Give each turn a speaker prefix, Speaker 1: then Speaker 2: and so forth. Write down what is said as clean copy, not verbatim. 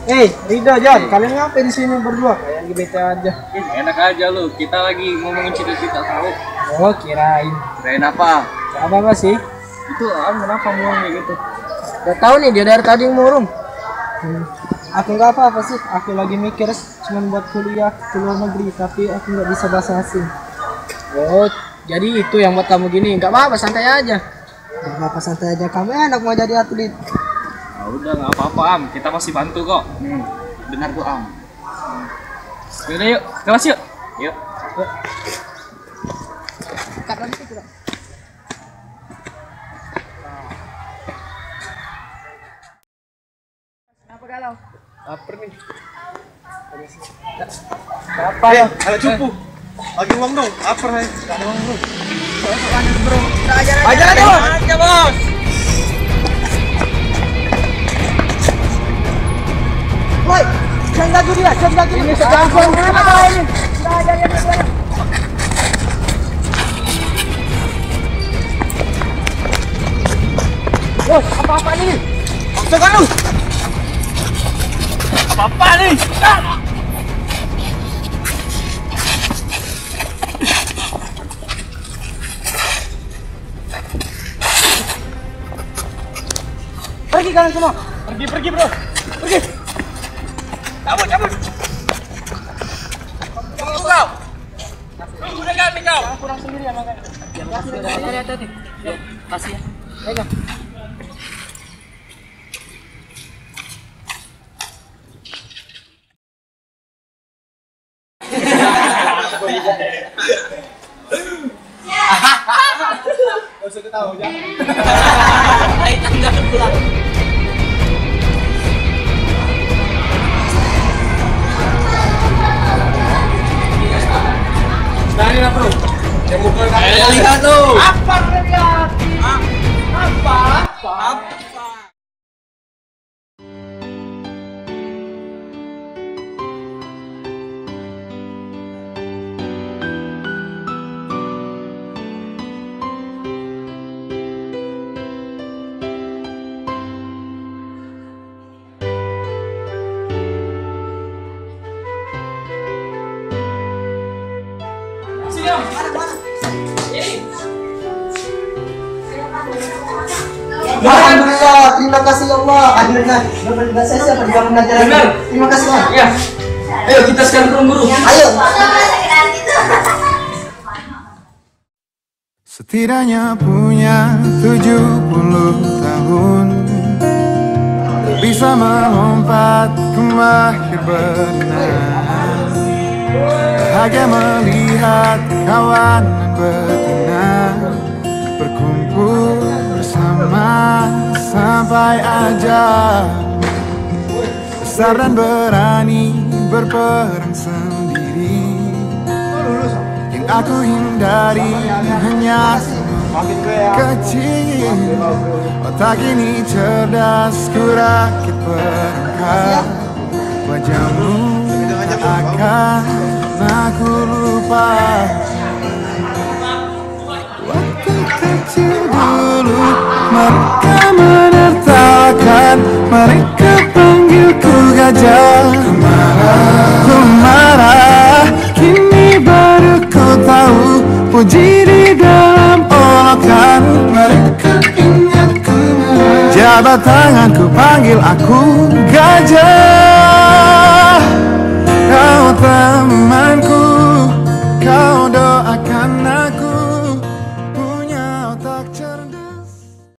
Speaker 1: Rida, Jan, kalian ngapain di sini berdua? Kayak lagi bete aja.
Speaker 2: Enak aja lu, kita lagi ngomongin cita-cita tahu.
Speaker 1: Oh, kirain.
Speaker 2: Kirain apa?
Speaker 1: Apa sih?
Speaker 2: Itu kenapa ngomongnya gitu?
Speaker 1: Gak tahu nih, dia dari tadi murung. Aku nggak apa-apa sih, aku lagi mikir cuma buat kuliah ke luar negeri, tapi aku nggak bisa bahasa asing. Oh, jadi itu yang buat kamu gini? Nggak apa-apa, santai aja. Nggak apa-apa, santai aja. Kamu enak mau jadi atlet.
Speaker 2: Udah nggak apa-apa Am, kita masih bantu kok. Benar kok Am. Yaudah yuk, kelas yuk. Yuk.
Speaker 1: Kenapa galau?
Speaker 2: Laper nih.
Speaker 1: Apa ya?
Speaker 3: Ada cupu. Bagi uang dong, lapar hai.
Speaker 1: Ada uang bro. Bro.
Speaker 2: Ajar dong. Aja bos.
Speaker 1: Woi, jangan ganggu dia, jangan ganggu dia. Ini sedang apa ini? Bos, apa-apa nih?
Speaker 3: Tekan lu.
Speaker 2: Apa nih?
Speaker 1: Pergi kalian semua.
Speaker 2: Pergi bro. Pergi. Cabut. Cabut kau. Udah ganti kau.
Speaker 1: Kurang sendirian makanya. Hati-hati. Kasih ya. Pegang.
Speaker 3: Gak usah ketawa ya.
Speaker 1: Ayo tangga pulang.
Speaker 3: Nah ini lah bro. Yang bukan
Speaker 2: Lihat tuh.
Speaker 1: Apa lihat? Apa? Alhamdulillah, terima kasih Allah. Akhirnya benar-benar saya perjuangan belajar. Terima kasih Allah.
Speaker 2: Ya. Ayo kita sekarang ke ruang guru.
Speaker 1: Ayo.
Speaker 4: Setidaknya punya 70 tahun, bisa melompat ke mahir berenang, bahagia melihat kawan betina berkumpul bersama sampai aja besar dan berani berperang sendiri. Yang aku hindari hanya kecil. Otak ini cerdas, ku rakit perangkat. Wajahmu tak akan aku lupa. Waktu kecil dulu mereka menertawakan, mereka panggilku gajah. Ku marah, kini baru ku tahu puji di dalam olokan. Mereka ingat ku marah, jabat tanganku panggil aku gajah.